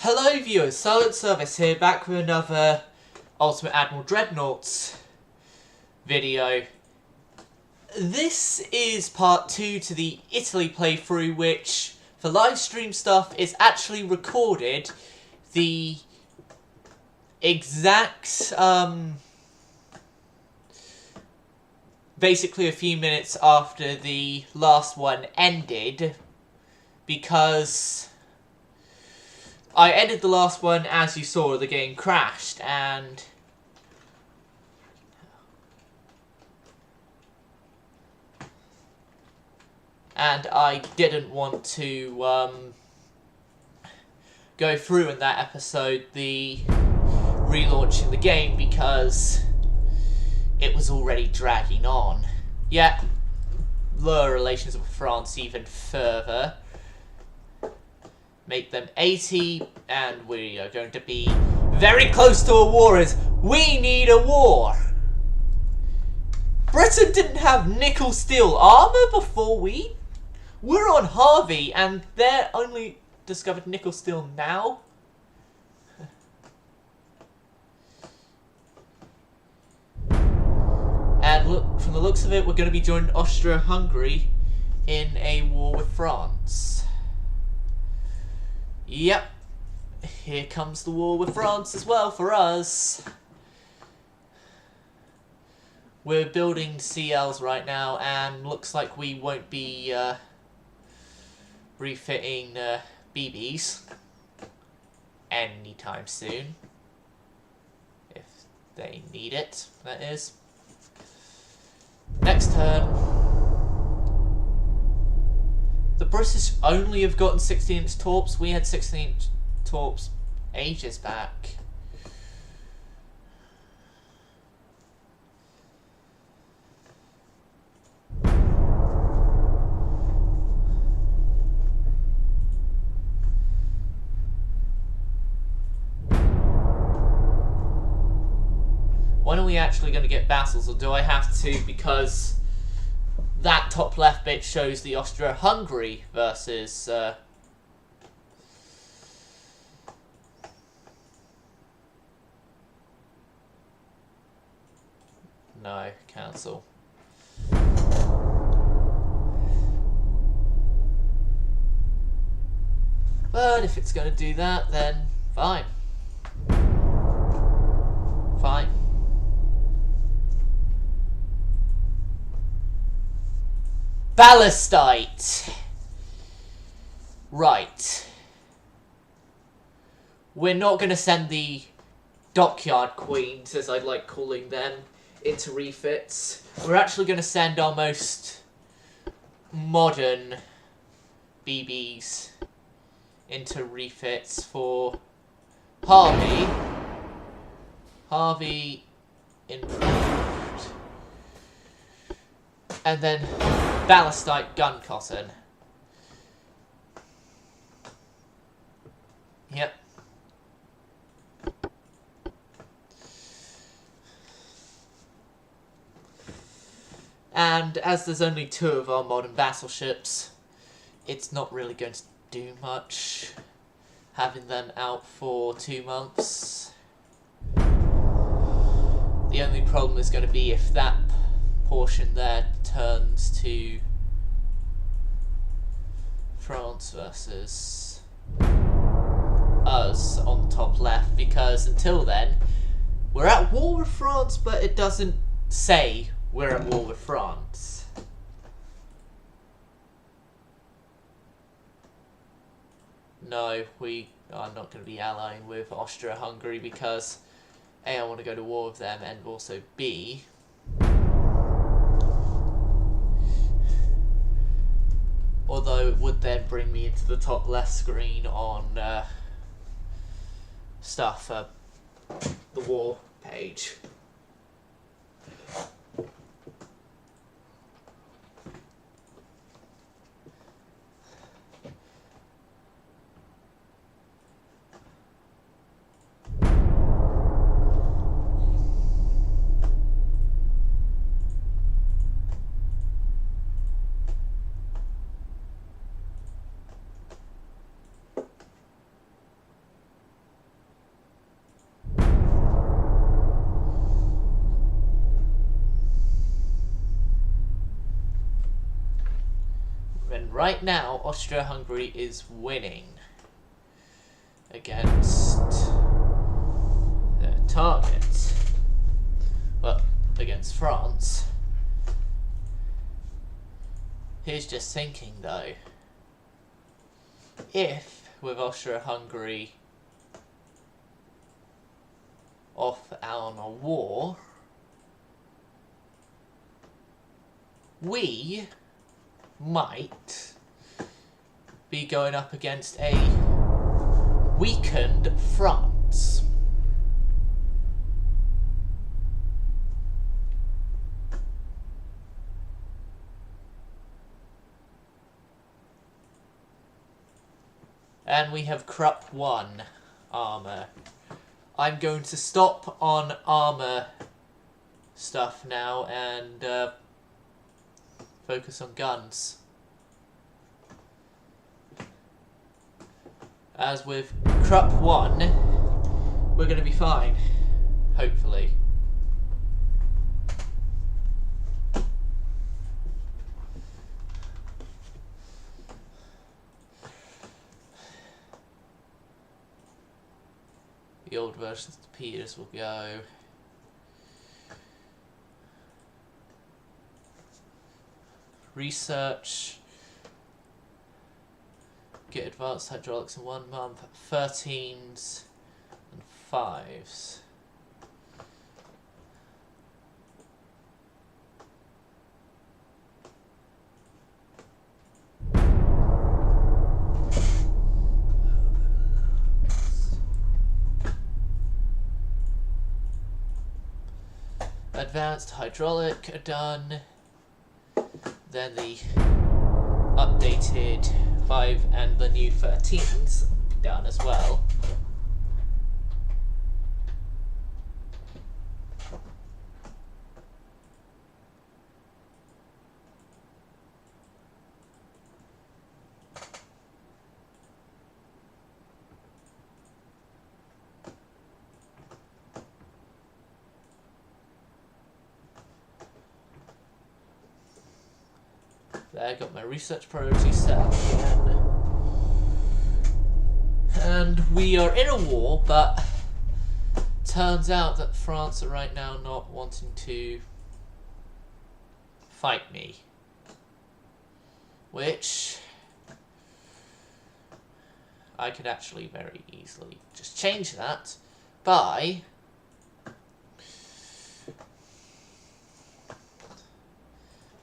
Hello viewers, Silent Service here, back with another Ultimate Admiral Dreadnoughts video. This is part 2 to the Italy playthrough, which, for live stream stuff, is actually recorded the exact, basically a few minutes after the last one ended, because I ended the last one, as you saw, the game crashed, and I didn't want to go through in that episode the relaunching the game because it was already dragging on. Yet, lower relations with France even further. Make them 80, and we are going to be very close to a war, as we need a war. Britain didn't have nickel steel armor before we were on Harvey, and they're only discovered nickel steel now. And look, from the looks of it, we're going to be joining Austria-Hungary in a war with France. Yep, here comes the war with France as well for us. We're building CLs right now, and looks like we won't be refitting BBs anytime soon. If they need it, that is. Next turn. The British only have gotten 16-inch torps. We had 16-inch torps ages back. When are we actually going to get battles, or do I have to, because that top left bit shows the Austria-Hungary versus no, cancel. But if it's going to do that, then fine. Fine. Ballastite. Right. We're not going to send the dockyard queens, as I like calling them, into refits. We're actually going to send our most modern BBs into refits for Harvey. Harvey improved. And then Ballastite gun cotton. Yep. And as there's only 2 of our modern battleships, it's not really going to do much having them out for 2 months. The only problem is going to be if that portion there turns to France versus us on the top left, because until then we're at war with France, but it doesn't say we're at war with France. No, we are not going to be allying with Austria-Hungary because A, I want to go to war with them, and also B, although it would then bring me into the top left screen on stuff, the war page. right now, Austria-Hungary is winning against their target. Well, against France. Here's just thinking though, if with Austria-Hungary off on a war, we might be going up against a weakened France. And we have Krupp 1 armour. I'm going to stop on armour stuff now and focus on guns. As with Krupp 1, we're going to be fine, hopefully. The old versions of torpedoes will go. Research. Get advanced hydraulics in 1 month. 13s and 5s. Advanced hydraulic are done. Then the updated 5 and the new 13s done as well. There, I got my research priorities set up again. And we are in a war, but turns out that France are right now not wanting to fight me. Which I could actually very easily just change that by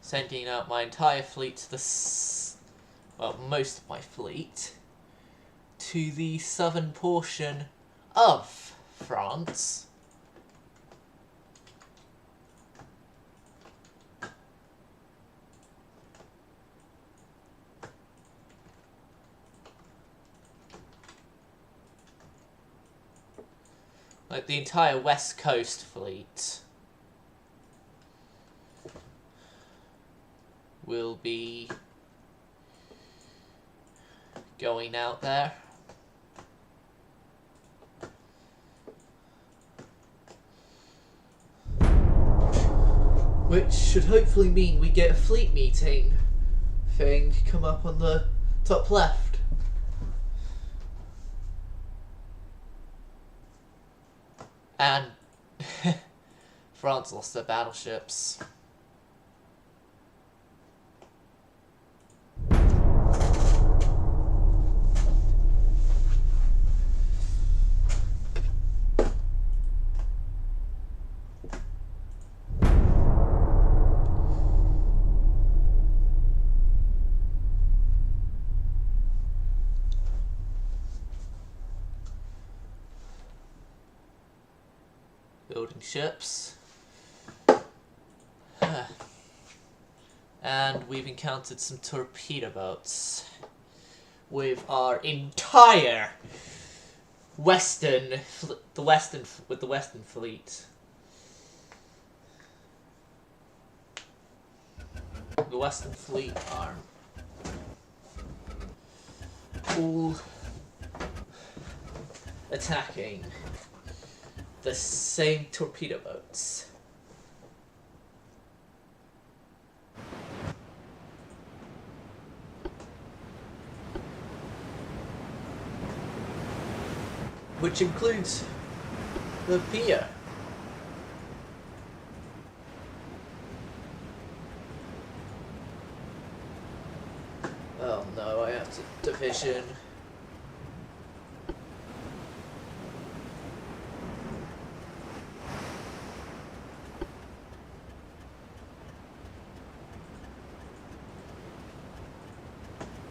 sending out my entire fleet to the, well, most of my fleet, to the southern portion of France. Like the entire West Coast fleet will be going out there. Which should hopefully mean we get a fleet meeting thing come up on the top left. And France lost their battleships. Building ships. And we've encountered some torpedo boats with our entire western fleet. The western fleet. The western fleet are all attacking the same torpedo boats. which includes the pier. Oh no, I have to division.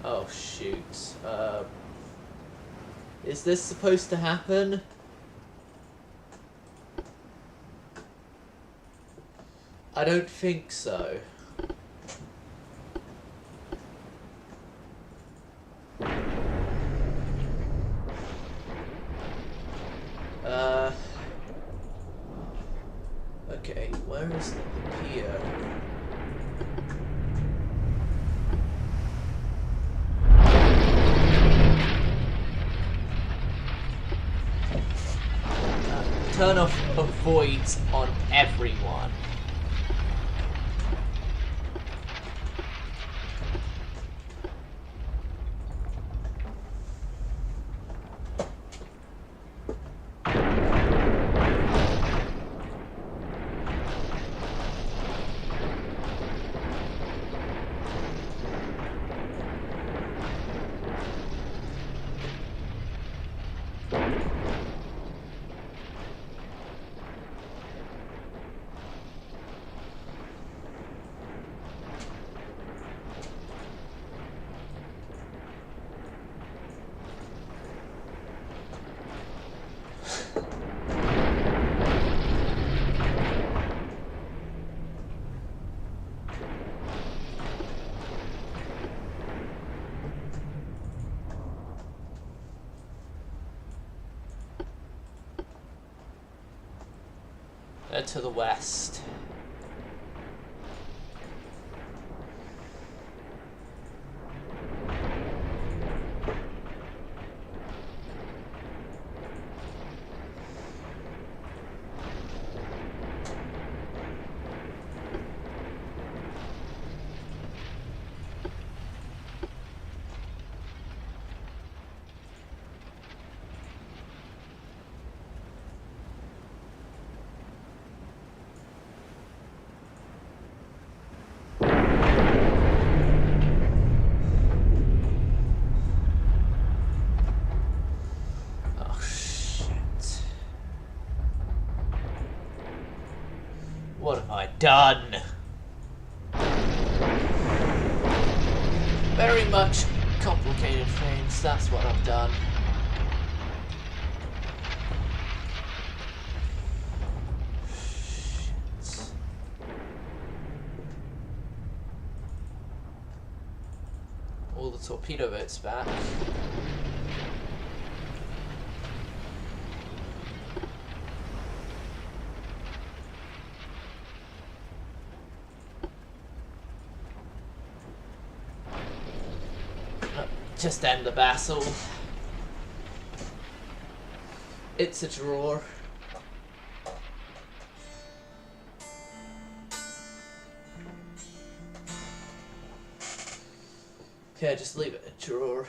Oh shoot. Is this supposed to happen? I don't think so. Okay, where is the pier? Turn off avoids on everyone. They're to the west. What have I done? Very much complicated things, that's what I've done. Shit. All the torpedo boats back. Just end the battle. It's a draw. Okay, just leave it a draw.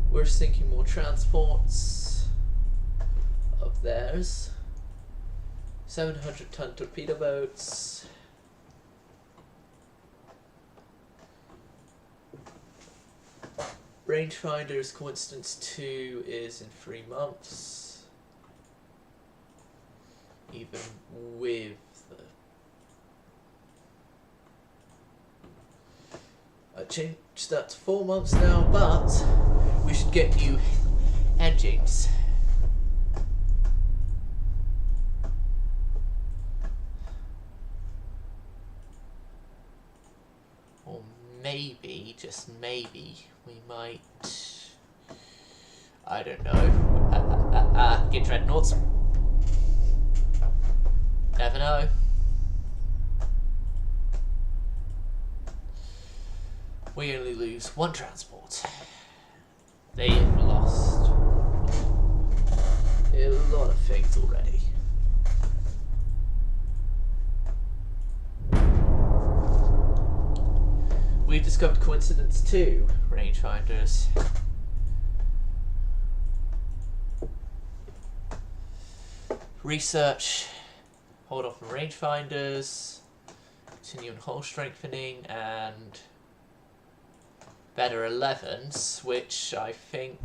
We're sinking more transports of theirs. 700-ton torpedo boats. Rangefinders coincidence 2 is in 3 months. Even with the... I changed that to 4 months now, but we should get new engines. Or maybe, just maybe, we might... I don't know. Get Dreadnoughts. Never know. We only lose 1 transport. They've lost a lot of things already. discovered coincidence 2, rangefinders. Research, hold off on rangefinders, continue on hull strengthening, and better 11s, which I think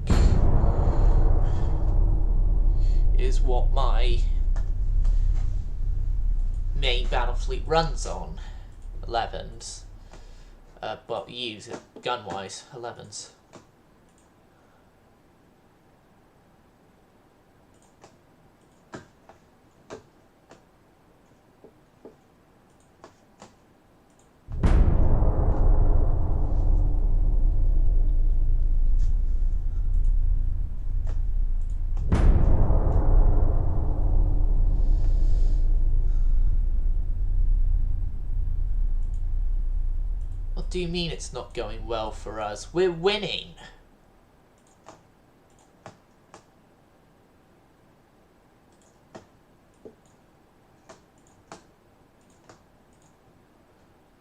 is what my main battle fleet runs on. 11s. But use it gun-wise, 11s. What do you mean it's not going well for us? We're winning!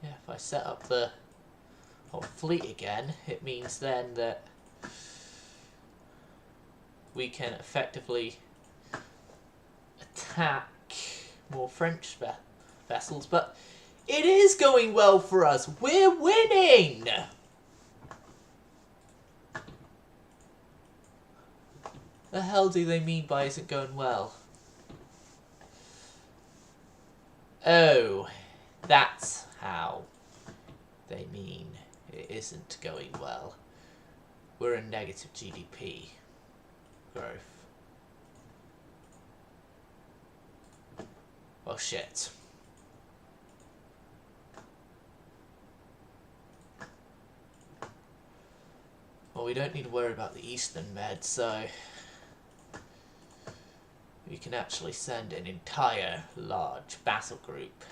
Yeah, if I set up the whole fleet again, it means then that we can effectively attack more French vessels, but it is going well for us. We're winning! The hell do they mean by isn't going well? Oh, that's how they mean it isn't going well. We're in negative GDP growth. Oh shit. Well, we don't need to worry about the Eastern Med, so we can actually send an entire large battle group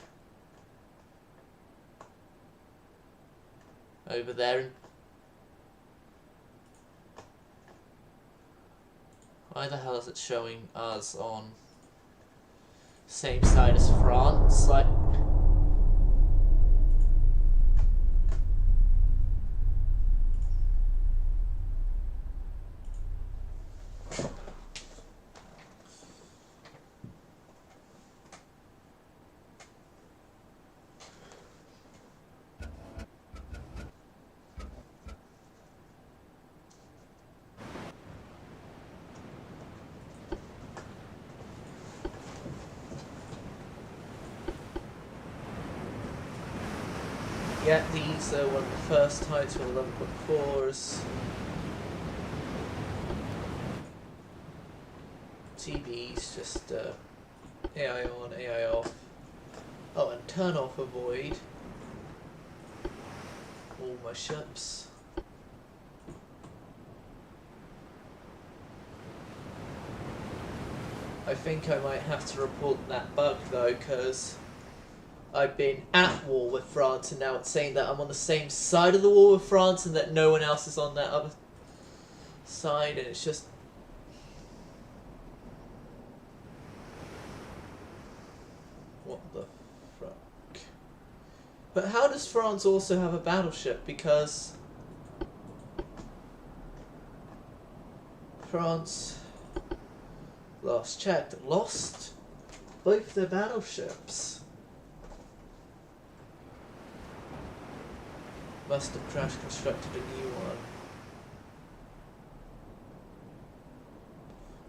over there. Why the hell is it showing us on same side as France? Like, yeah, these are one of the first types with 11.4s. TVs, just AI on, AI off. Oh, and turn off avoid all my ships. I think I might have to report that bug though, because I've been at war with France and now it's saying that I'm on the same side of the war with France and that no one else is on that other side, and it's just... What the fuck? But how does France also have a battleship? Because France, last checked, lost both their battleships. Must have crash constructed a new one.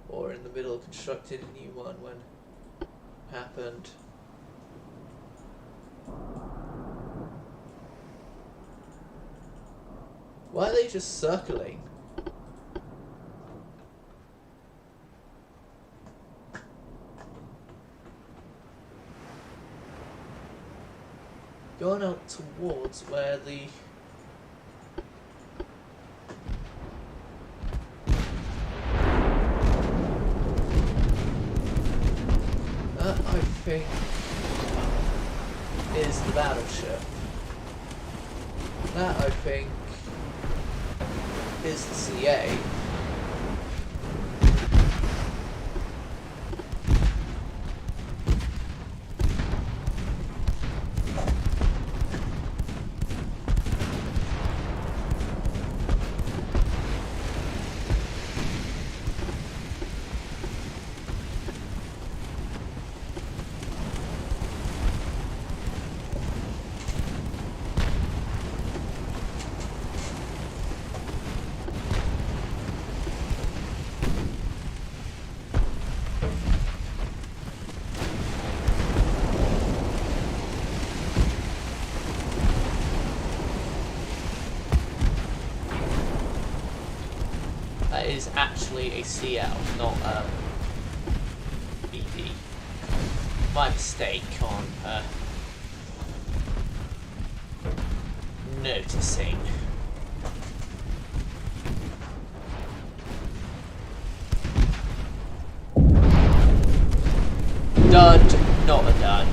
Or in the middle constructed a new one when it happened. Why are they just circling? Going out towards where the... That, I think, is the battleship. That, I think, is the CA. is actually a CL, not a BD. My mistake on noticing. Dud, not a dud.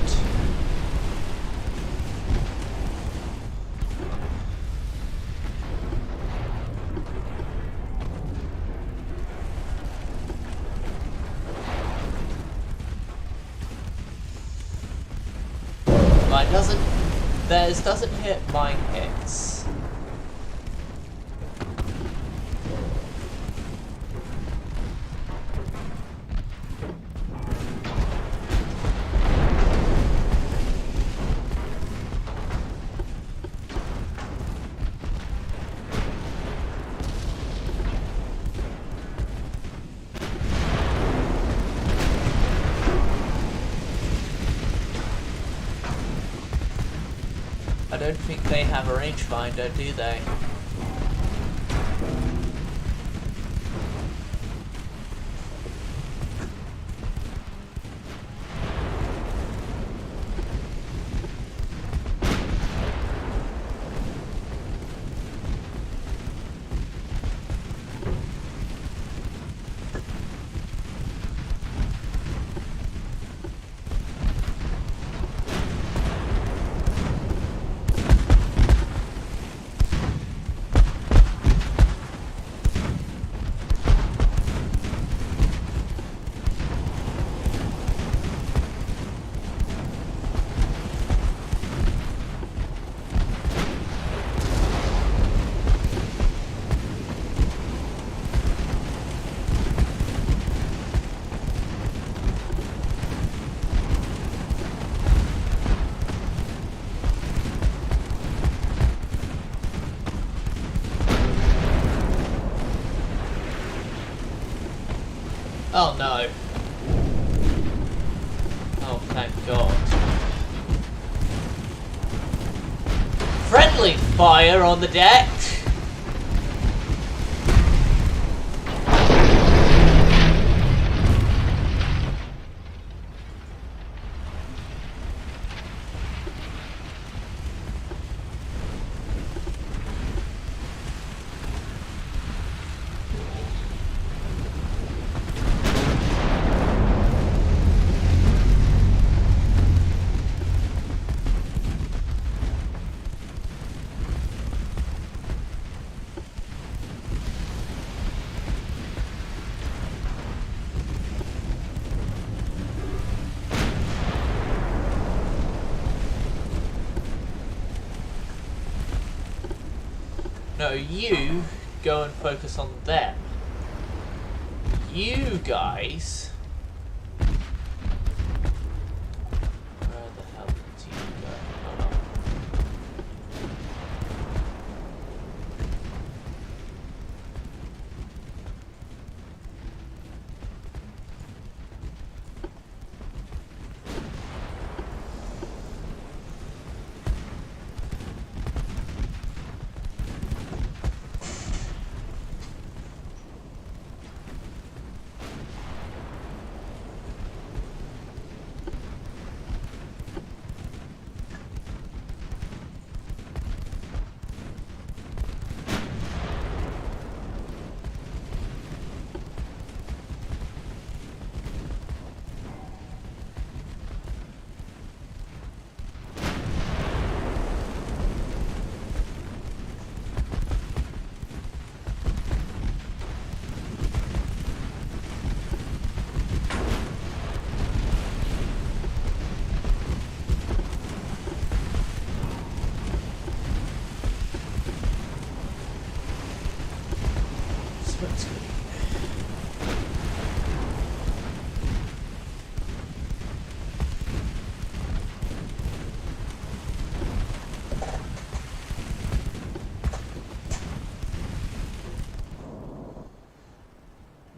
Mine doesn't. Theirs doesn't hit, mine hits. I don't think they have a rangefinder, do they? Oh no. Oh, thank God. Friendly fire on the deck! No, you go and focus on them. You guys. Where the hell did you go? Oh, no.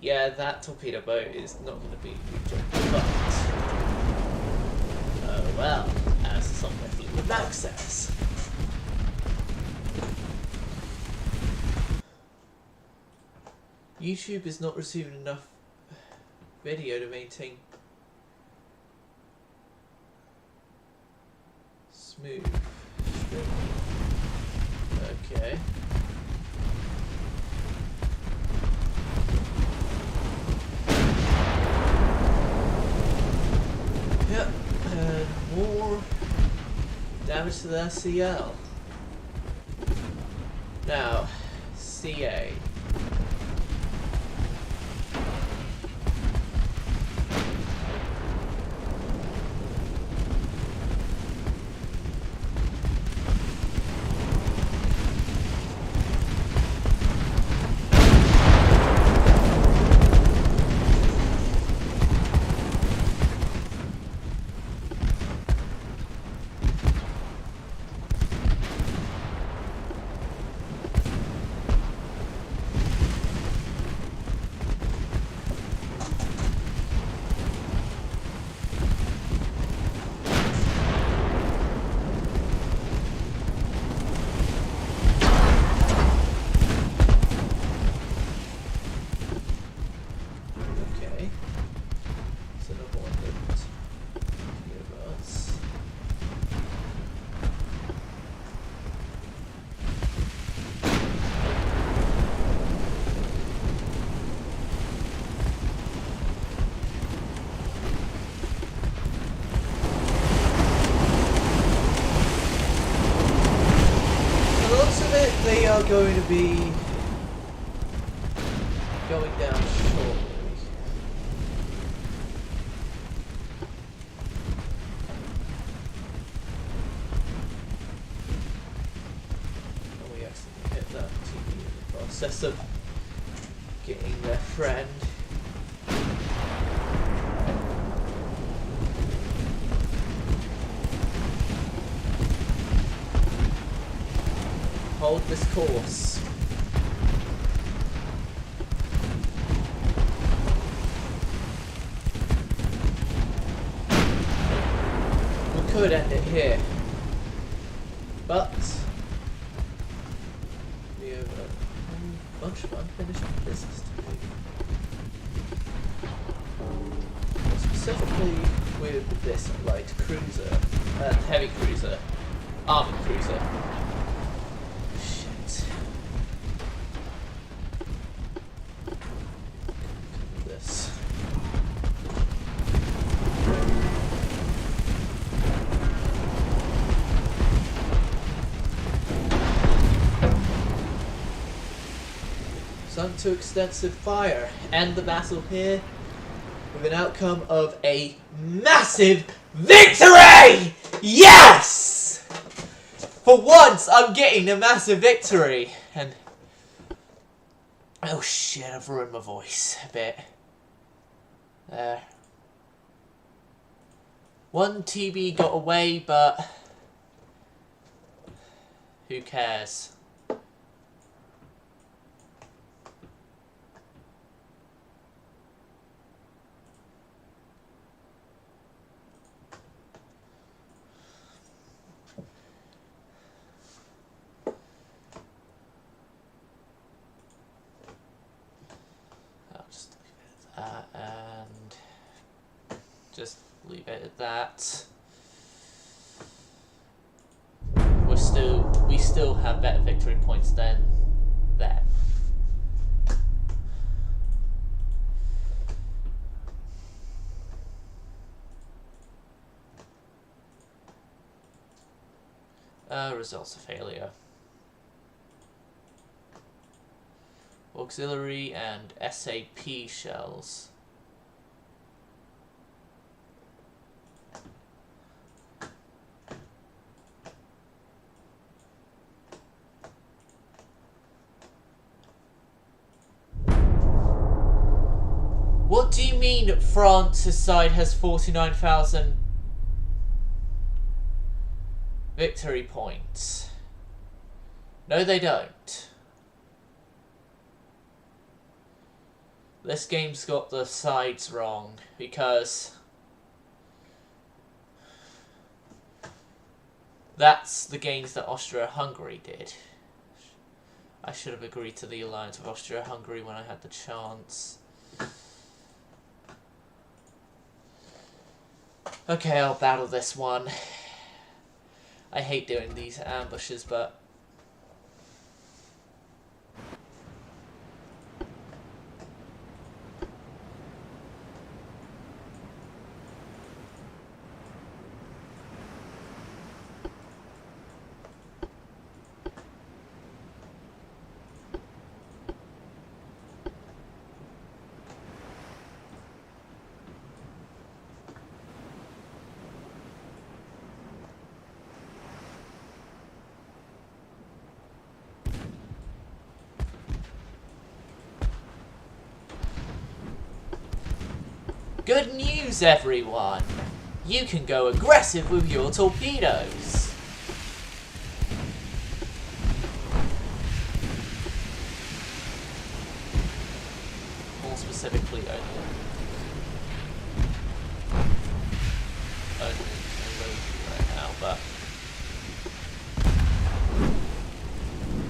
Yeah, that torpedo boat is not going to be rejected, but oh well, as the Somewhere Fleetwood Mac says. YouTube is not receiving enough video to maintain smooth streaming. Okay. Yep, and more damage to the SCL. Now, CA. They are going to be going down shortly. Oh, we accidentally hit that TV in the process of getting their friend. Hold this course. We could end it here, but we have a bunch of unfinished business to do. Specifically with this light cruiser, heavy cruiser, armored cruiser. To extensive fire, and the battle here with an outcome of a massive victory! Yes! For once, I'm getting a massive victory, and oh shit, I've ruined my voice a bit. There. One TB got away, but who cares? Just leave it at that. We still have better victory points than them. Results of failure. Auxiliary and SAP shells. What do you mean France's side has 49,000 victory points? No, they don't. This game's got the sides wrong, because that's the games that Austria-Hungary did. I should have agreed to the alliance with Austria-Hungary when I had the chance. Okay, I'll battle this one. I hate doing these ambushes, but... Good news, everyone! You can go aggressive with your torpedoes! More specifically, only right now, but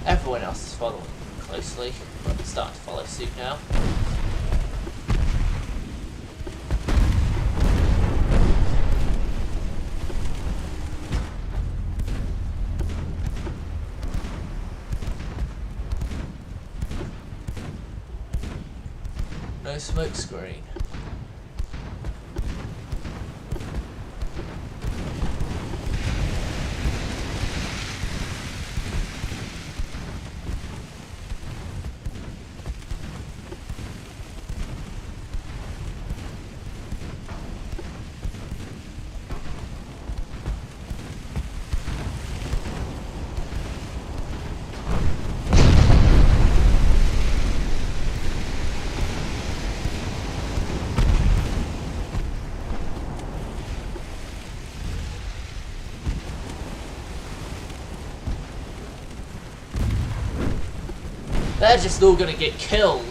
everyone else is following closely, but it's starting to follow suit now. No smoke screen. They're just all gonna get killed.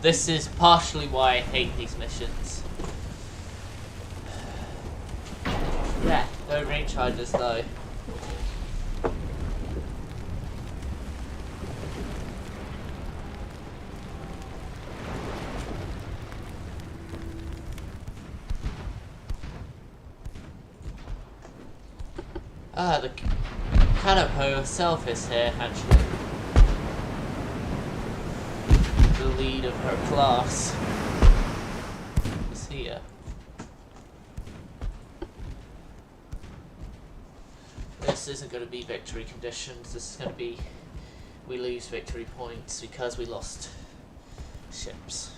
This is partially why I hate these missions. Yeah, no range charges though. Ah, the Canopo herself is here, actually. The lead of her class is here. This isn't going to be victory conditions, this is going to be we lose victory points because we lost ships.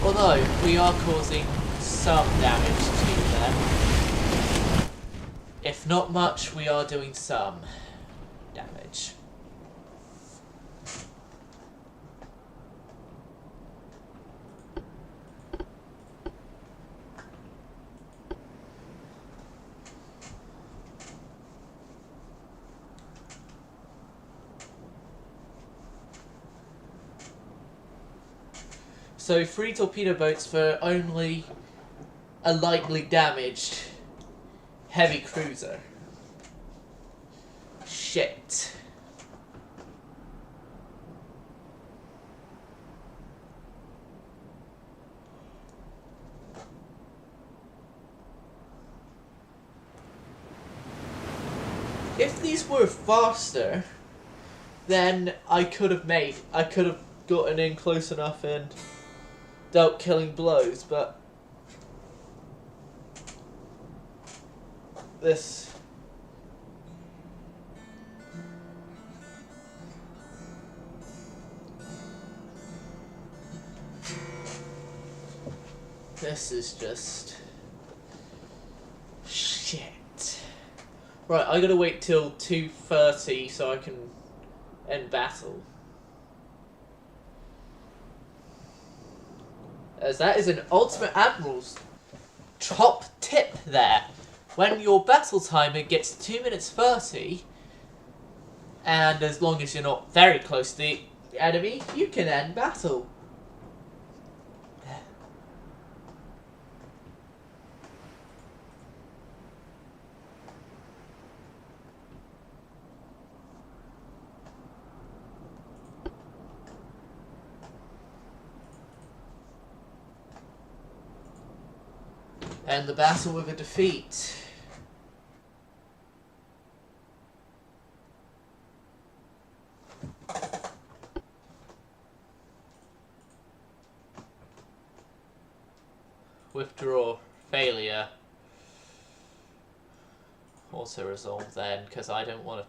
Although, we are causing some damage to them. If not much, we are doing some damage. So 3 torpedo boats for only a lightly damaged heavy cruiser. Shit. If these were faster, then I could have gotten in close enough and dealt killing blows, but this is just shit. Right, I gotta wait till 2:30 so I can end battle. As that is an Ultimate Admiral's top tip there. When your battle timer gets 2 minutes 30, And as long as you're not very close to the enemy, you can end battle. End the battle with a defeat. Withdraw. Failure. Also resolve then, because I don't want to...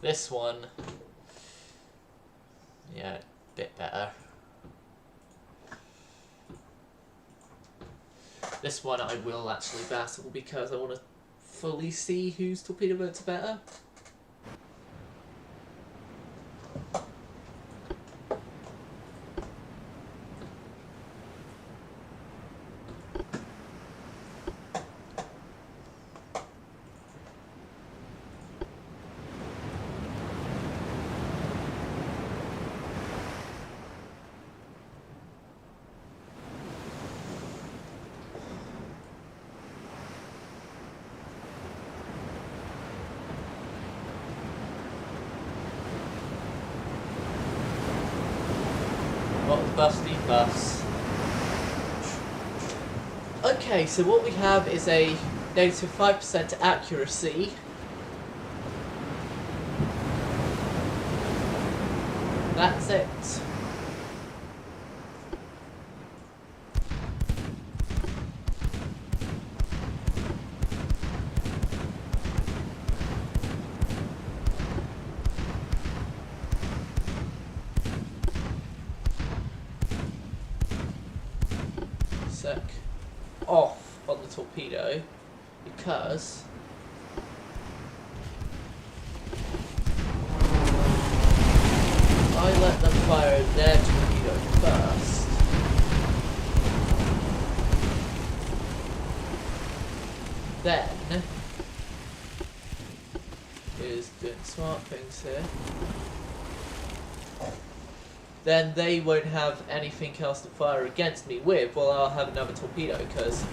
This one... Yeah, a bit better. This one I will actually battle because I want to fully see whose torpedo boats are better. Busty bus. Okay, so what we have is a negative 5% accuracy. That's it. Off on the torpedo because I let them fire their torpedo first. Then is doing smart things here. Then they won't have anything else to fire against me with, well, I'll have another torpedo, because...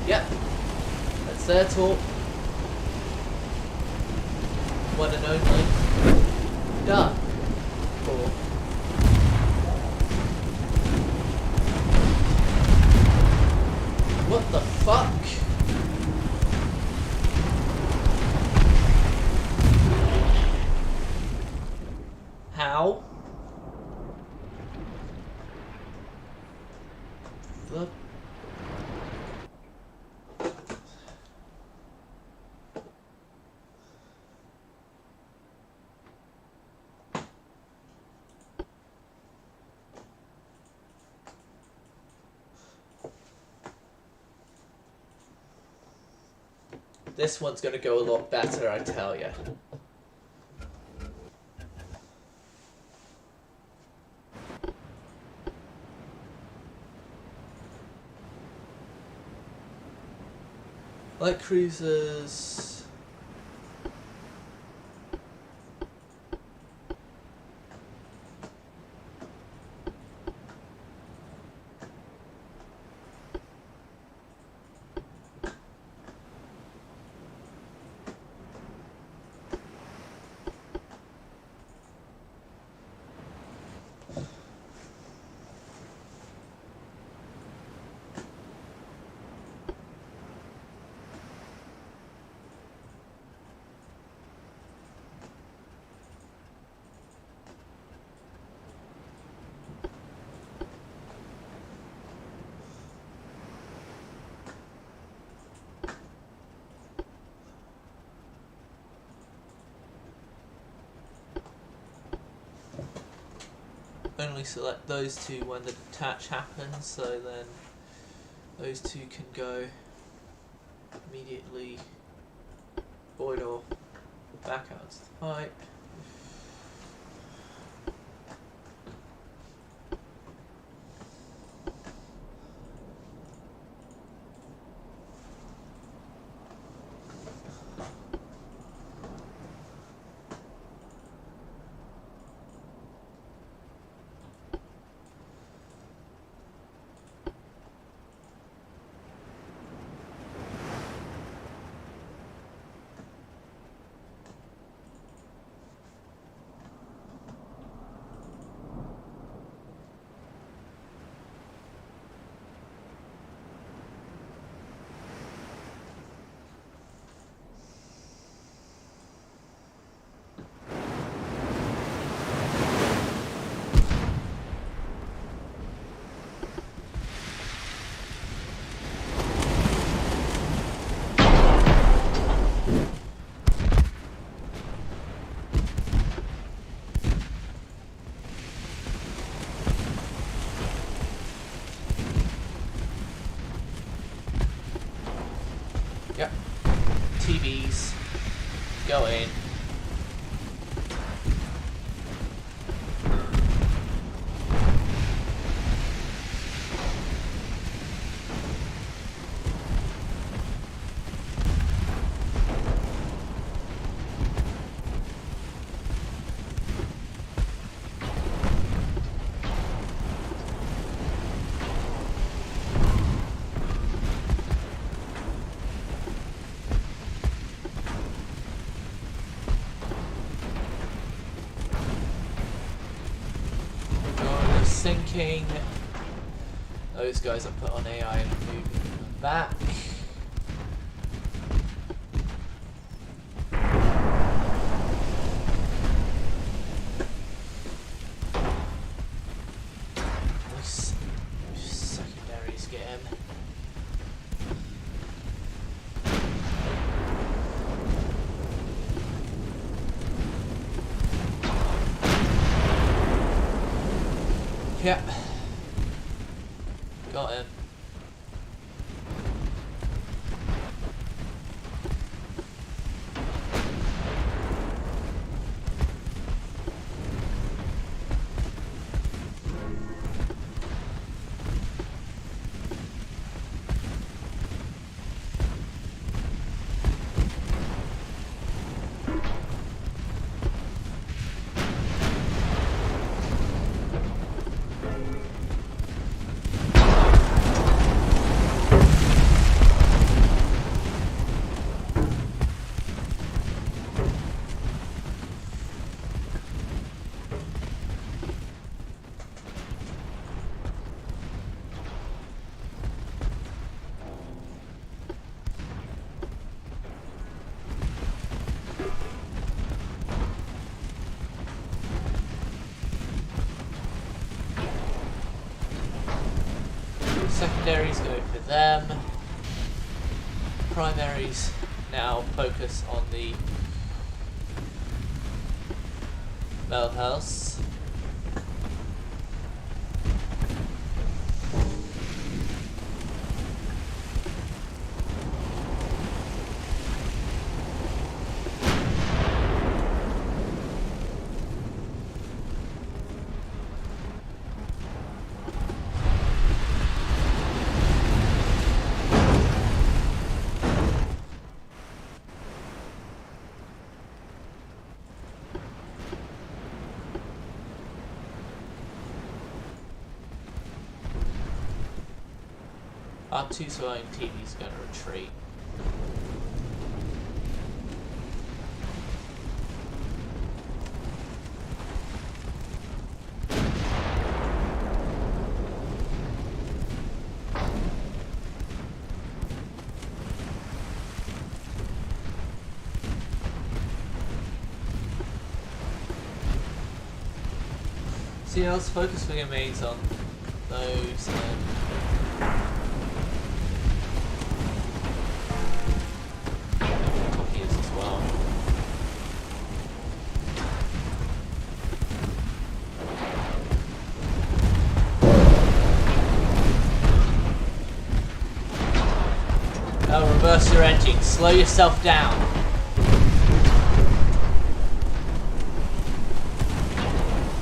Yep, that's their talk. One and only. Done. Cool. What the fuck? How? The... This one's going to go a lot better, I tell ya. Light cruisers... only select those two when the detach happens, so then those two can go immediately void or back out to the pipe. Yep. TVs. Go in. Sinking. Those guys are put on AI and moving them back. Nice. Secondaries get him. Yeah. Got him. Secondaries go for them. Primaries now focus on the Bell House. Our two surviving TV's going to retreat. See, let's focus for your mains on those copiers as well. Oh, reverse your engine. Slow yourself down.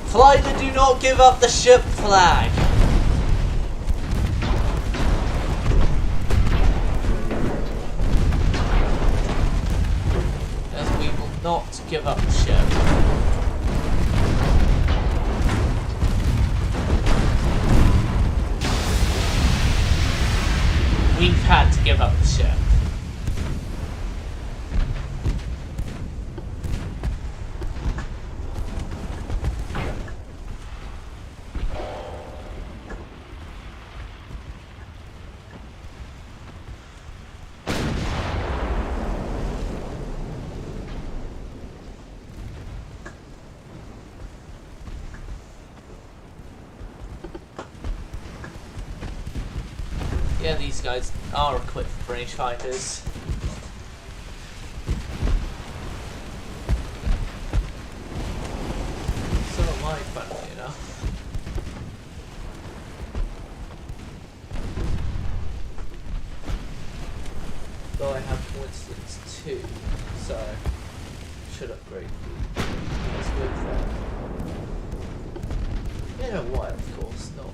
Fly the do not give up the ship flag. As we will not give up the ship. We've had to give up the ship. Yeah, these guys are equipped for range fighters. So am I, funnily enough. Though I have Winston's too, so should upgrade. Let's go there. In a while, of course, not.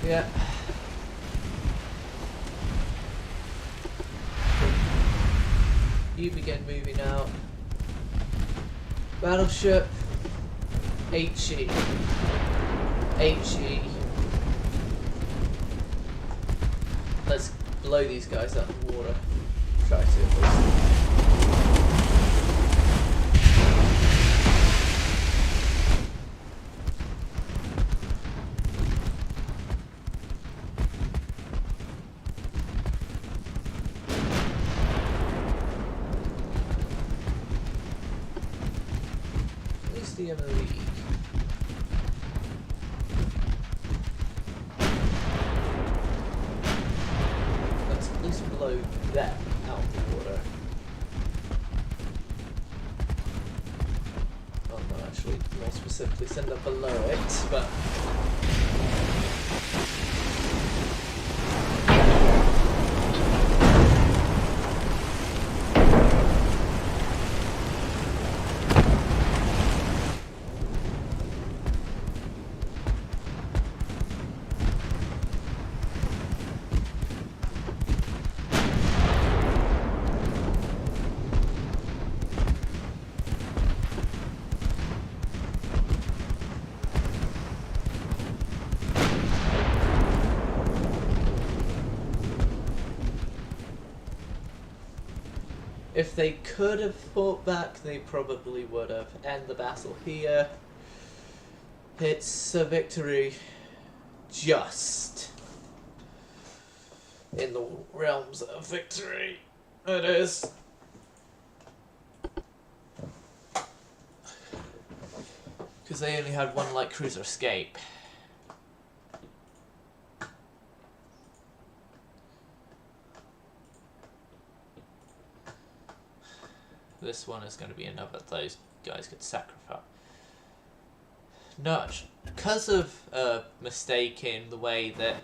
Yeah. You begin moving out. Battleship HE. HE. Let's blow these guys out of the water. Try to at least. The MOE. Let's at least blow them out of the water. Oh no, actually, more specifically send them below it, but... If they could have fought back, they probably would have. End the battle here. It's a victory just in the realms of victory. It is. Because they only had one light cruiser escape. This one is going to be another those guys could sacrifice. No, because of a mistake in the way that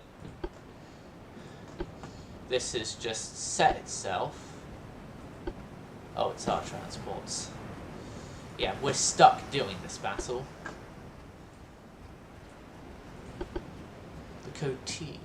this has just set itself. Oh, it's our transports. Yeah, we're stuck doing this battle. The code T.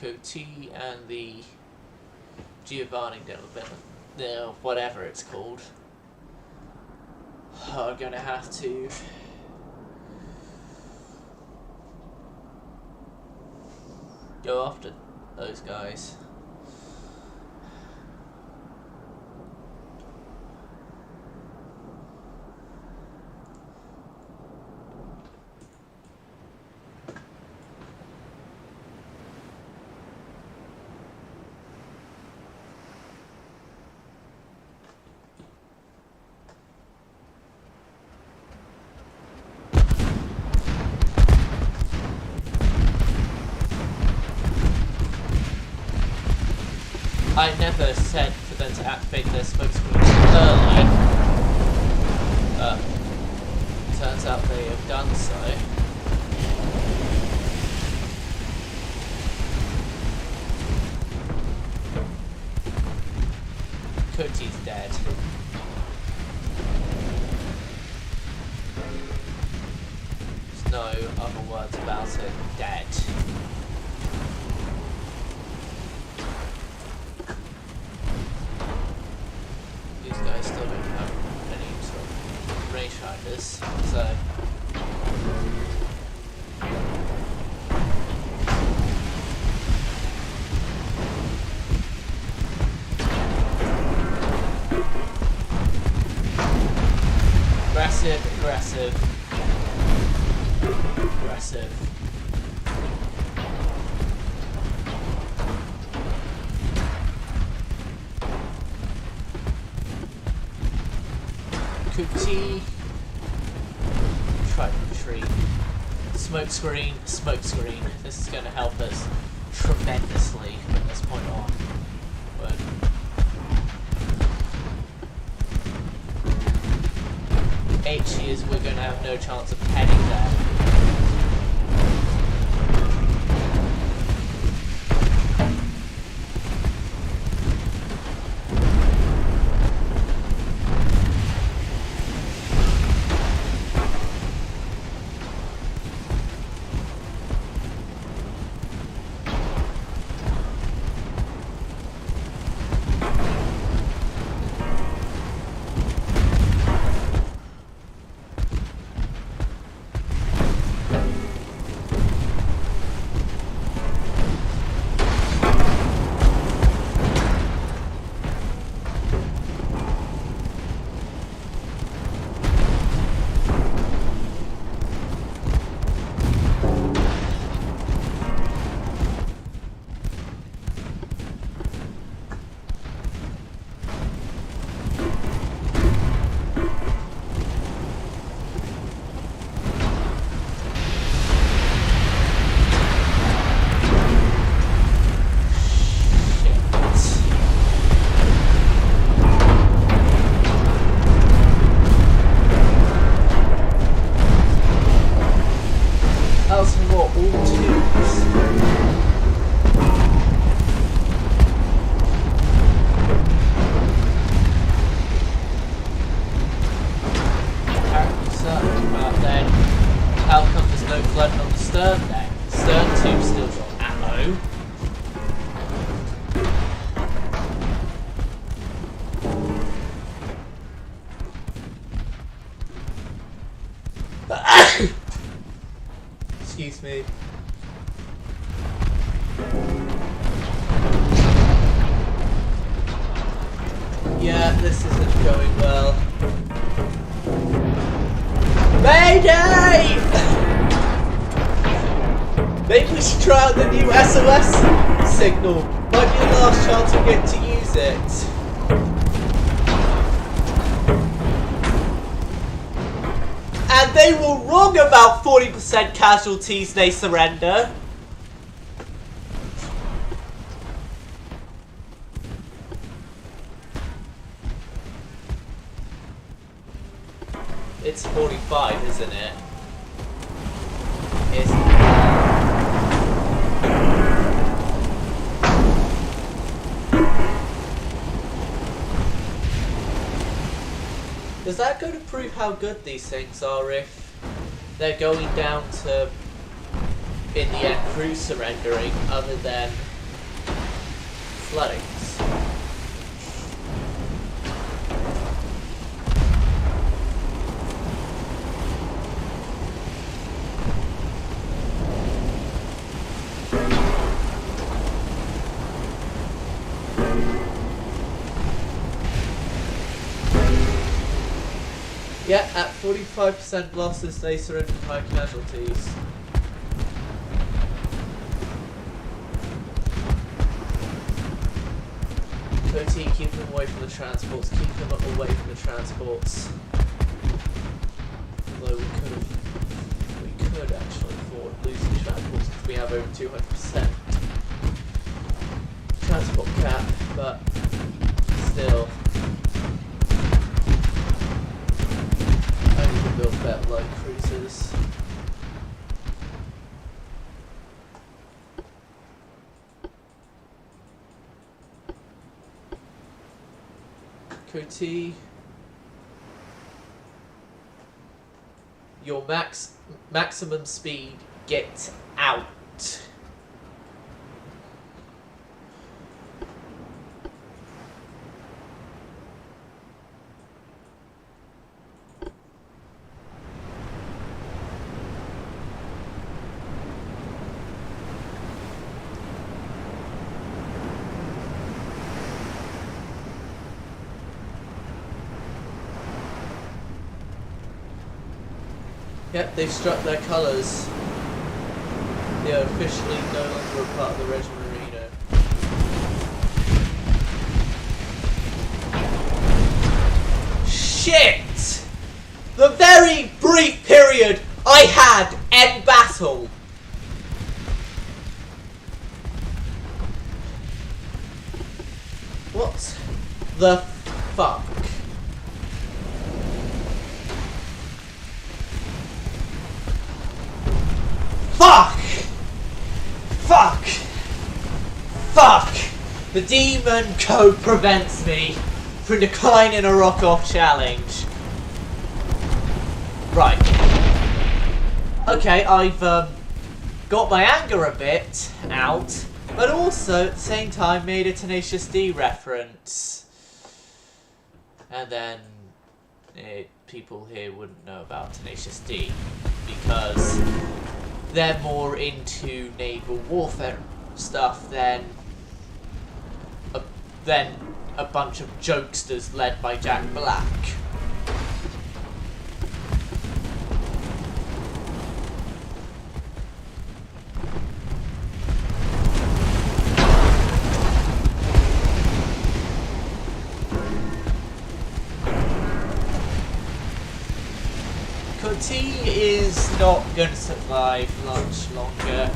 Coty and the Giovanni Della whatever it's called, are gonna have to go after those guys. I never said for them to activate their smoke screens early. Turns out they have done so. Coty's dead. There's no other words about it. Dead. I still don't have any sort of range finders, so aggressive, aggressive, aggressive. Coty, try to retreat. Smoke screen, smoke screen. This is going to help us tremendously from this point on. But H is we're going to have no chance of heading there. Excuse me. Yeah, this isn't going well. Mayday! Maybe we should try out the new SOS signal. Might be the last chance we get to use it. And they were wrong about 40% casualties, they surrender. It's 45, isn't it? Does that go to prove how good these things are if they're going down to, in the end, crew surrendering, other than floodings. Yeah, at 45% losses, they surrendered high casualties. OT, keep them away from the transports. Keep them away from the transports. Although we could actually afford losing transports because we have over 200% transport cap, but still. I need to build better light cruisers. T, your maximum speed, get out. Yep, they've struck their colours. They are officially no longer a part of the Regiment Marino. Shit! The very brief period I had in battle! What the fuck? Fuck! Fuck! Fuck! The demon code prevents me from declining a rock-off challenge. Right. Okay, I've got my anger a bit out, but also at the same time made a Tenacious D reference. And then people here wouldn't know about Tenacious D because they're more into naval warfare stuff than a bunch of jokesters led by Jack Black. T is not going to survive much longer.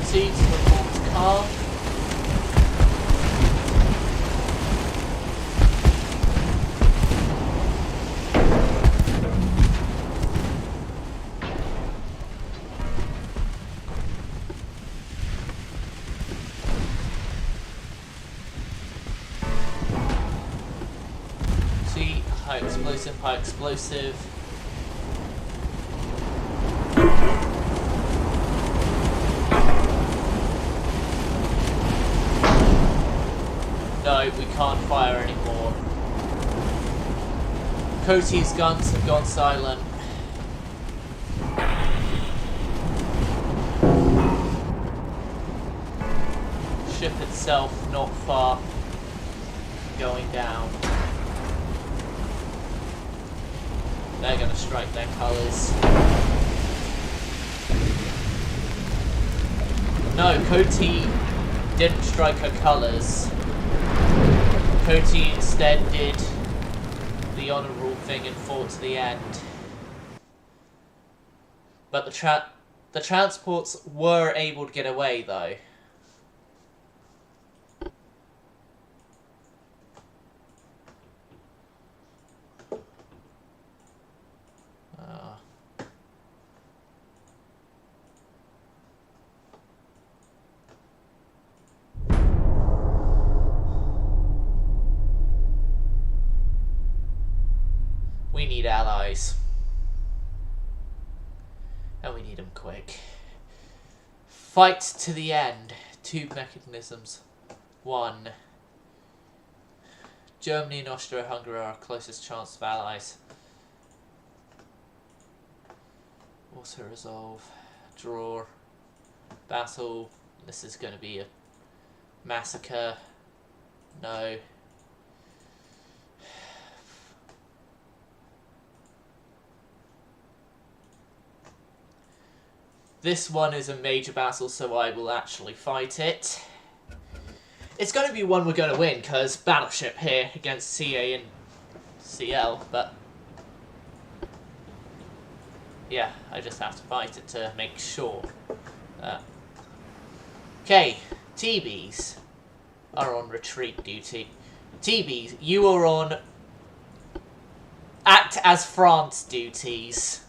Seats for Paul's car. See, high explosive, high explosive. No, we can't fire anymore. Coty's guns have gone silent. Ship itself not far going down. They're gonna strike their colours. No, Coty didn't strike her colours. Cody instead did the honourable thing and fought to the end. But the transports were able to get away, though. We need allies. And we need them quick. Fight to the end. 2 mechanisms. 1. Germany and Austria-Hungary are our closest chance of allies. Also resolve. Draw. Battle. This is going to be a massacre. No. This one is a major battle, so I will actually fight it. It's going to be one we're going to win, because battleship here against CA and CL, but... yeah, I just have to fight it to make sure. Okay, TBs are on retreat duty. TBs, you are on act as France duties.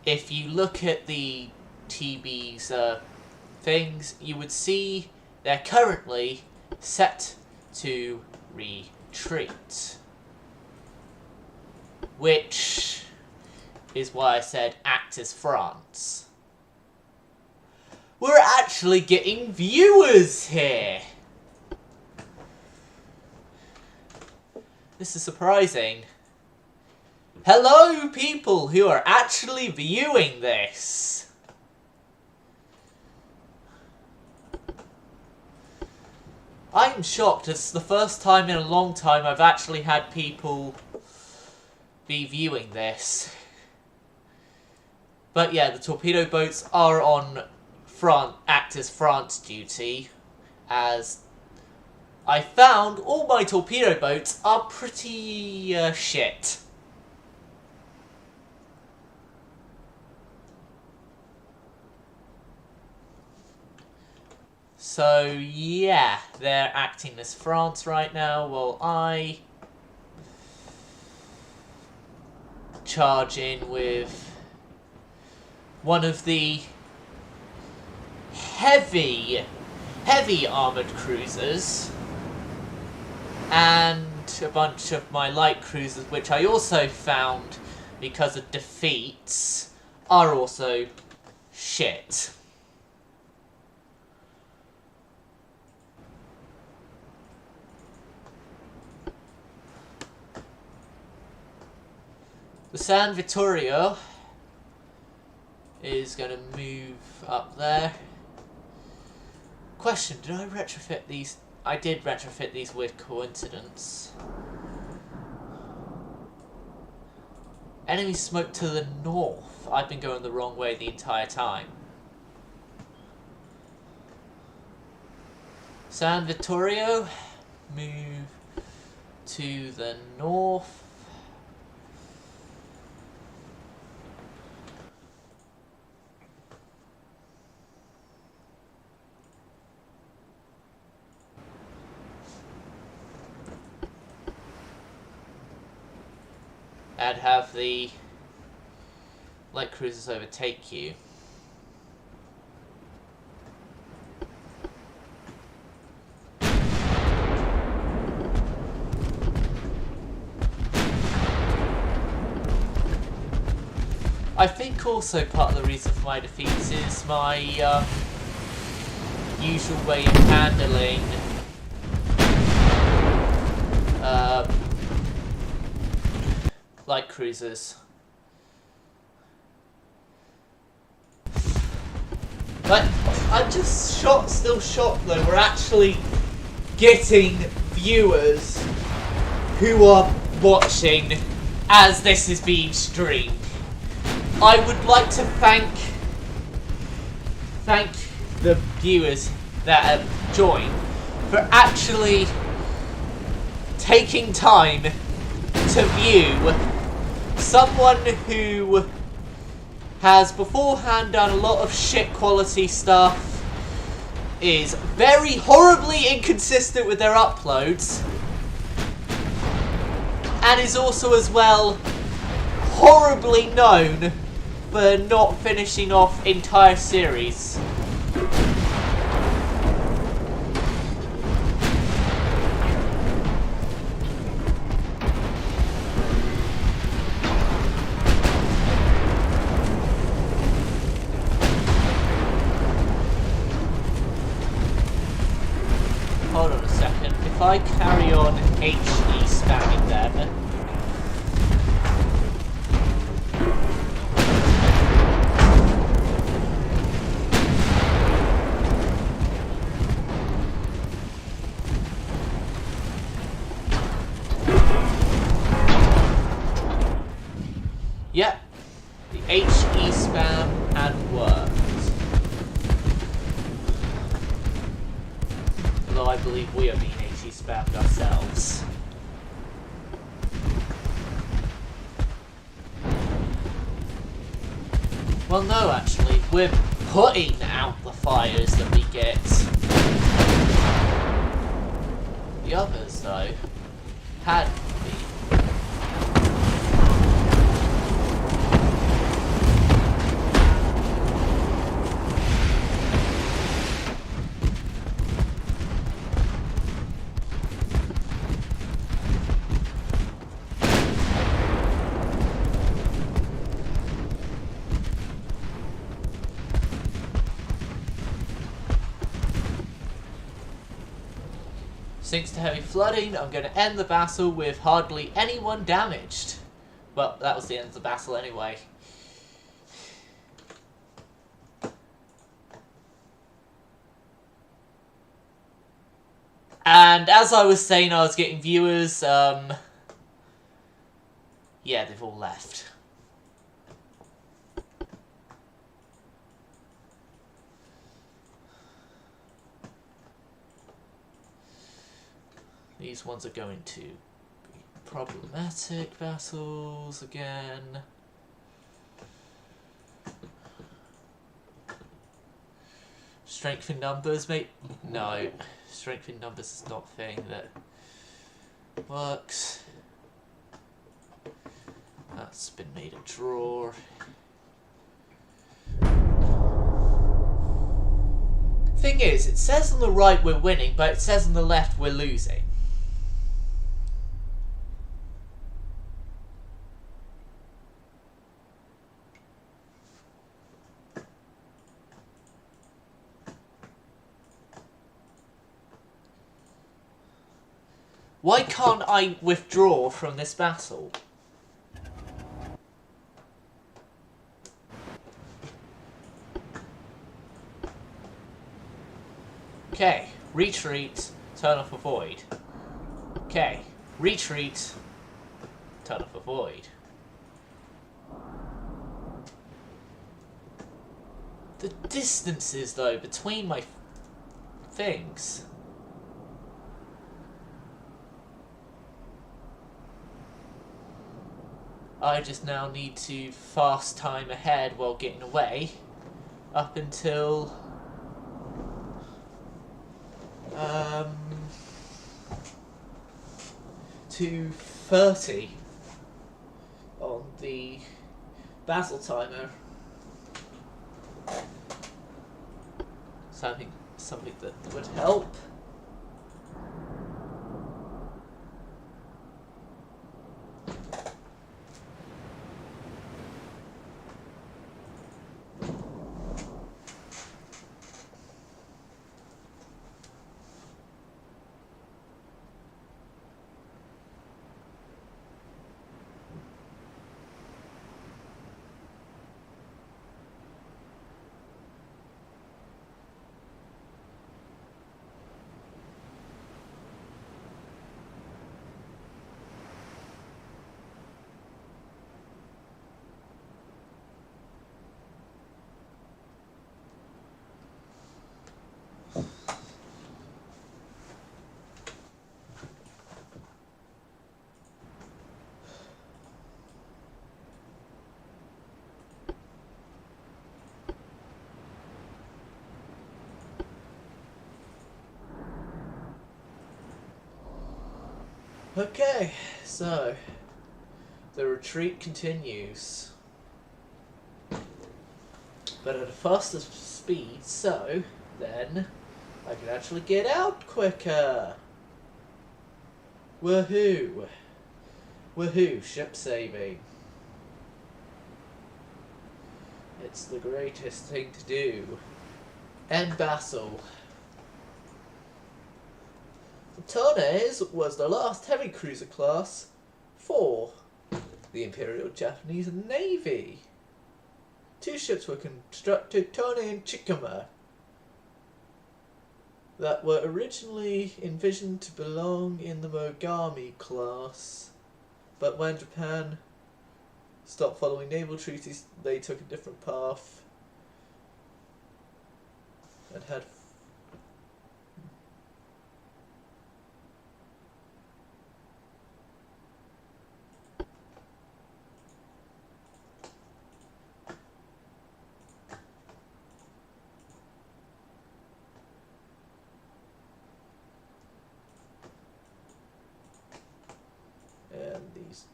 If you look at the TB's things, you would see they're currently set to retreat. Which is why I said act as France. We're actually getting viewers here! This is surprising. Hello, people who are actually viewing this! I'm shocked. It's the first time in a long time I've actually had people be viewing this. But yeah, the torpedo boats are on act as France duty, as I found all my torpedo boats are pretty shit. So, yeah, they're acting as France right now, while I charge in with one of the heavy armoured cruisers, and a bunch of my light cruisers, which I also found, because of defeats, are also shit. The San Vittorio is going to move up there. Question, did I retrofit these? I did retrofit these with coincidence. Enemy smoke to the north. I've been going the wrong way the entire time. San Vittorio, move to the north. And have the light cruisers overtake you. I think also part of the reason for my defeats is my usual way of handling light cruisers. But I'm just still shocked though, we're actually getting viewers who are watching as this is being streamed. I would like to thank the viewers that have joined for actually taking time to view someone who has beforehand done a lot of shit quality stuff, is very horribly inconsistent with their uploads, and is also as well horribly known for not finishing off entire series. Hold on a second. If I carry on HE spamming them, yep, the HE spam had worked. Although I believe we are being HE spammed ourselves. Well, no, actually, we're putting out the fires that we get. The others, though, had been. Sinks to heavy flooding, I'm going to end the battle with hardly anyone damaged. Well, that was the end of the battle anyway. And as I was saying, I was getting viewers, yeah, they've all left. These ones are going to be problematic battles again. Strength in numbers, mate? No. Strength in numbers is not a thing that works. That's been made a draw. Thing is, it says on the right we're winning, but it says on the left we're losing. Why can't I withdraw from this battle? Okay, retreat, turn off a void. Okay, retreat, turn off a void. The distances, though, between my things. I just now need to fast time ahead while getting away up until 2:30 on the battle timer. Something that would help. Okay, so the retreat continues, but at a faster speed, so then I can actually get out quicker. Woohoo! Woohoo, ship saving. It's the greatest thing to do. End battle. The Tonnes was the last heavy cruiser class for the Imperial Japanese Navy. 2 ships were constructed, Tone and Chikama, that were originally envisioned to belong in the Mogami class, but when Japan stopped following naval treaties, they took a different path and had these.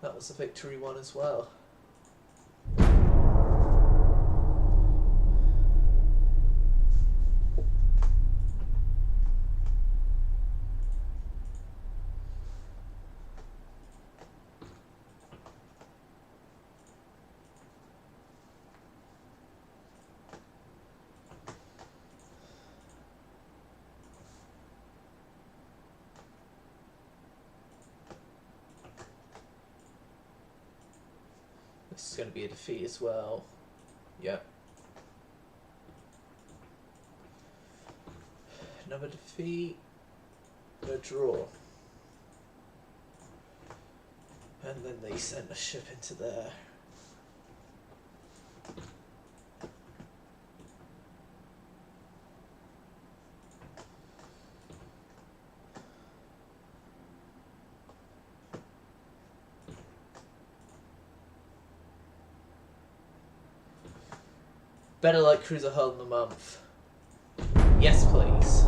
That was a victory one as well. This is going to be a defeat as well. Yep. Another defeat. A draw. And then they sent a ship into there. Better light cruiser hull in the month. Yes, please.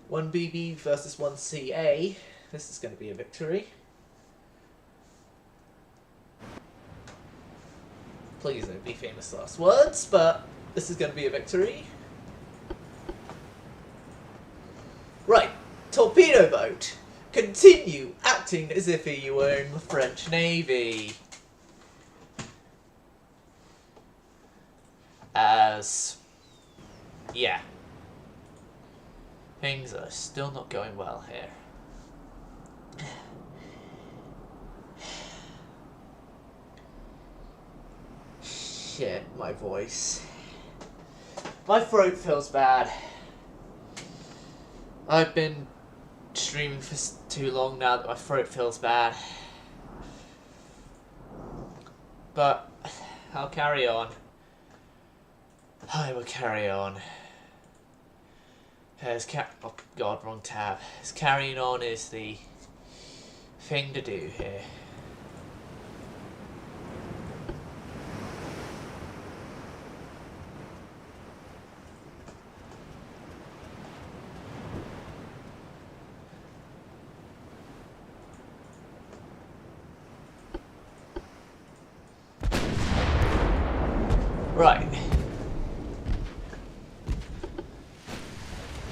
One BB versus one CA. This is going to be a victory. Please don't be famous last words, but this is going to be a victory. Right, torpedo boat. Continue acting as if you were in the French Navy. Yeah. Things are still not going well here. Shit, my voice. My throat feels bad. I've been streaming for too long now that my throat feels bad. But I'll carry on. I will carry on. Oh god, wrong tab. As carrying on is the thing to do here. Right.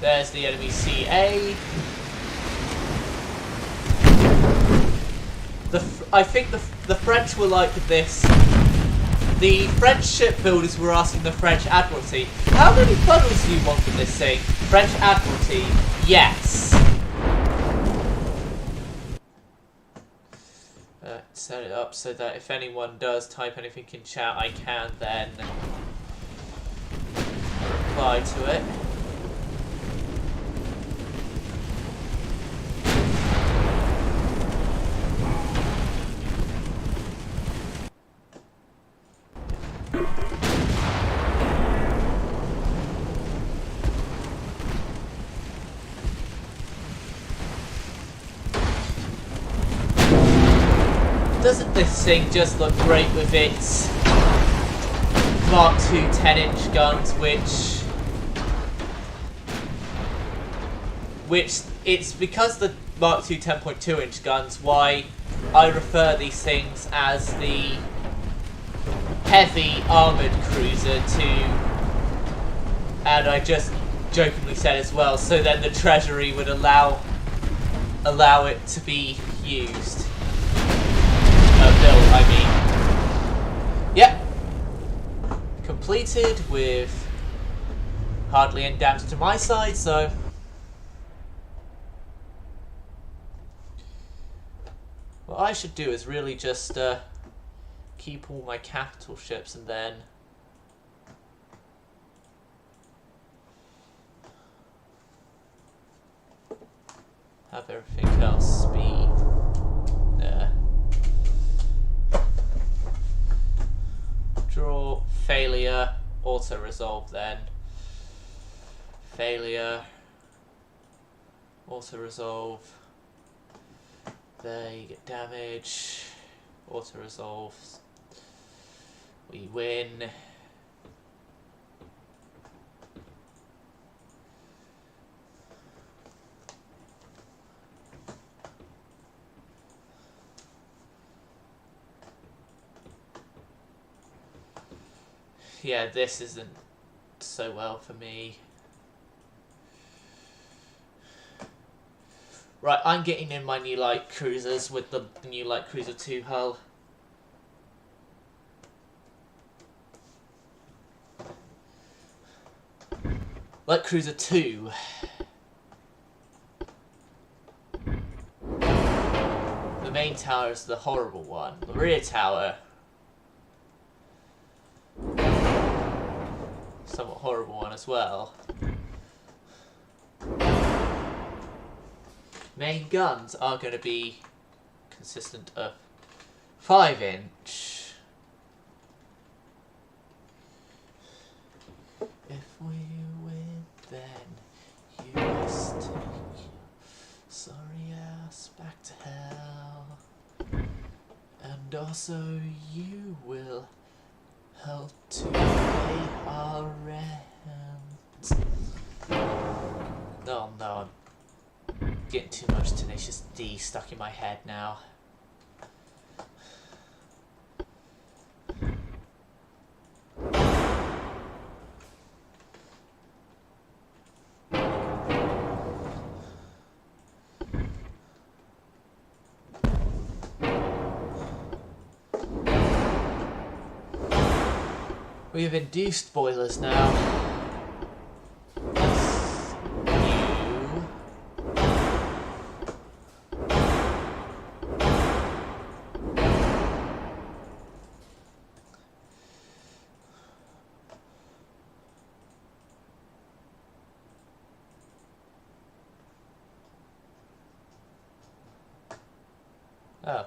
There's the enemy CA. I think the French were like this. The French shipbuilders were asking the French Admiralty, how many funnels do you want for this thing? French Admiralty, yes. Set it up so that if anyone does type anything in chat, I can then reply to it. this thing just looked great with its Mark II 10-inch guns, which it's because the Mark II 10.2-inch guns why I refer these things as the heavy armoured cruiser to, and I just jokingly said as well, so then the Treasury would allow it to be used. Built, I mean. Yep. Completed with hardly any damage to my side, so what I should do is really just keep all my capital ships and then have everything else be there. Draw, failure, auto-resolve then. Failure, auto-resolve. There you get damage. Auto-resolve. We win. Yeah, this isn't so well for me. Right, I'm getting in my new light cruisers with the new light cruiser 2 hull. Light cruiser 2. The main tower is the horrible one. The rear tower, somewhat horrible one as well. Main guns are going to be consistent of 5-inch. If we win, then you must take your sorry ass back to hell. And also you will help to pay our rent. Oh no, I'm getting too much Tenacious D stuck in my head now. We have induced boilers now. That's new. Oh.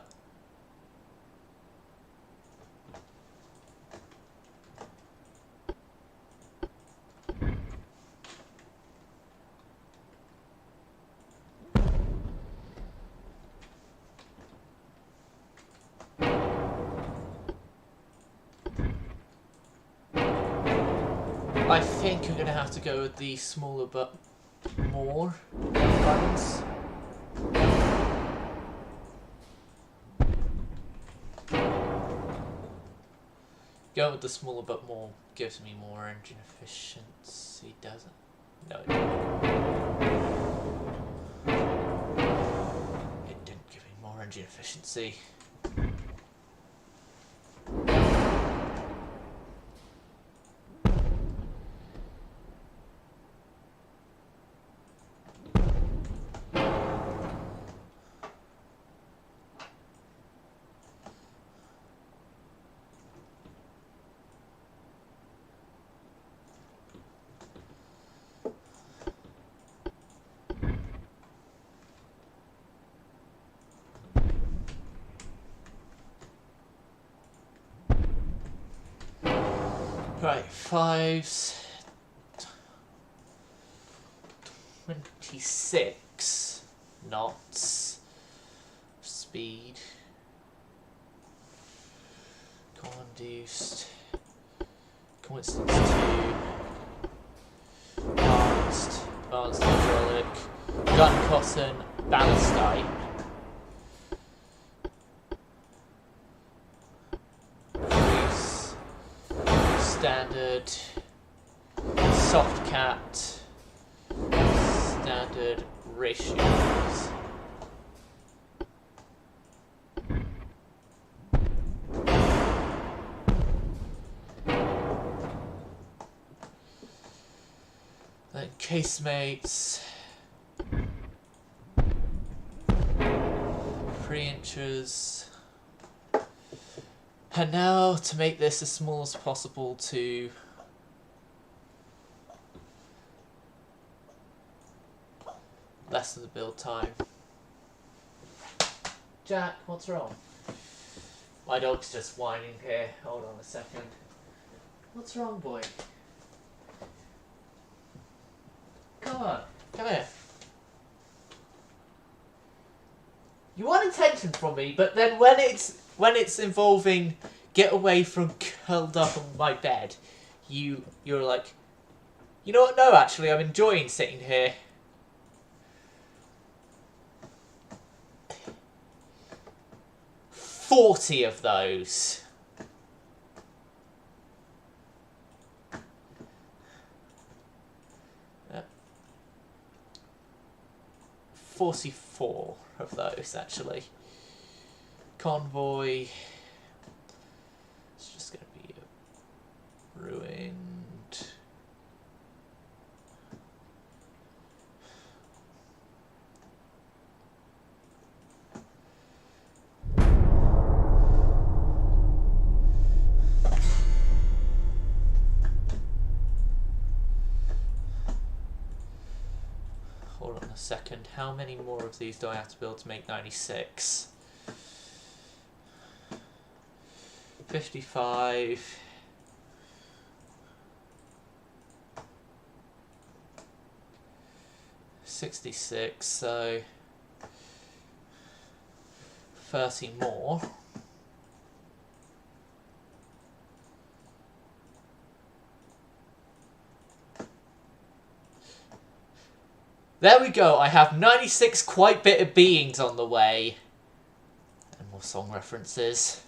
I think I'm going to have to go with the smaller but more buttons. Going with the smaller but more gives me more engine efficiency, doesn't it? No, it didn't. It didn't give me more engine efficiency. Right, 5s, 26 knots speed. Conduced. Coincidence 2. Advanced. Advanced hydraulic. Gun cotton. Ballastite. Grease. Standard. Soft capped. Standard ratios. Then casemates. 3 inches. And now to make this as small as possible to lessen the build time. Jack, what's wrong? My dog's just whining here. Hold on a second. What's wrong, boy? Come on, come here. You want attention from me, but then when it's involving get away from curled up on my bed, you're like, you know what? No, actually, I'm enjoying sitting here. "40 of those. Yep. 44 of those, actually. Convoy. It's just going to be ruined. Hold on a second. How many more of these do I have to build to make 96? 55. $66, so 30 more. There we go, I have 96 quite bitter beings on the way. And more song references.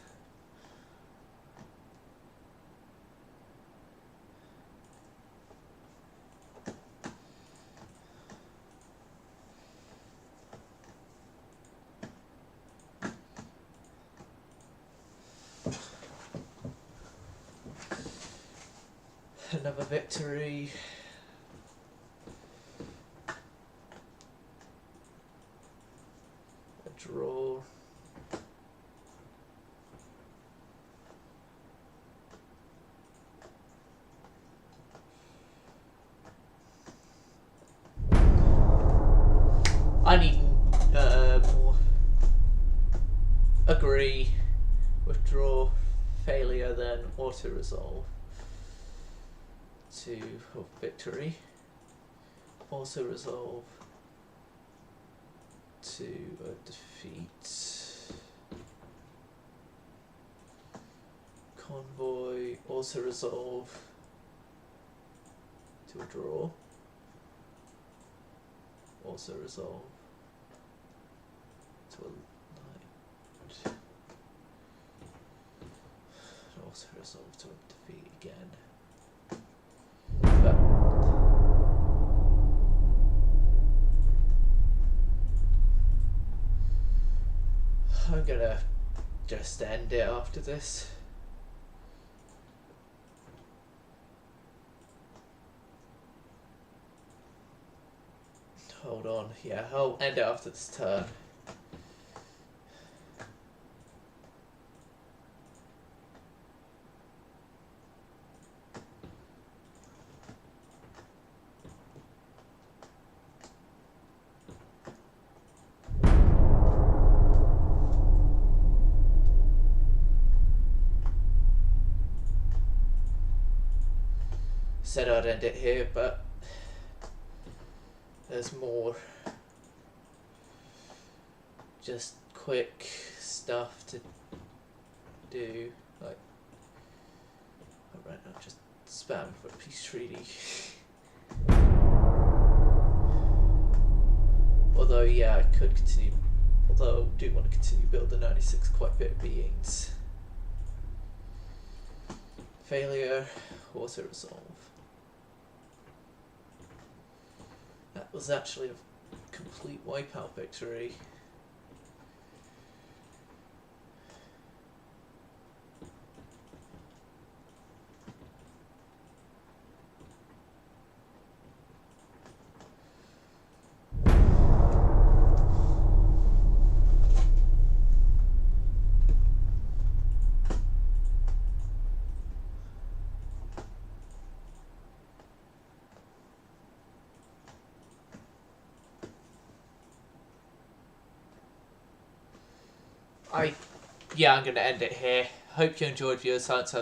Another victory. A draw. I need more. Agree. Withdraw. Failure, then auto-resolve. To victory. Auto-resolve to a defeat. Convoy. Auto-resolve to a draw. Auto-resolve to a light. Auto-resolve to a defeat again. I'm gonna just end it after this. Hold on, yeah, I'll end it after this turn. Said I'd end it here, but there's more just quick stuff to do, like spam for a peace treaty. Although, yeah, I could continue. Although, I do want to continue building 96 quite a bit of beings. Failure, auto resolve. That was actually a complete wipeout victory. I'm going to end it here. Hope you enjoyed viewers.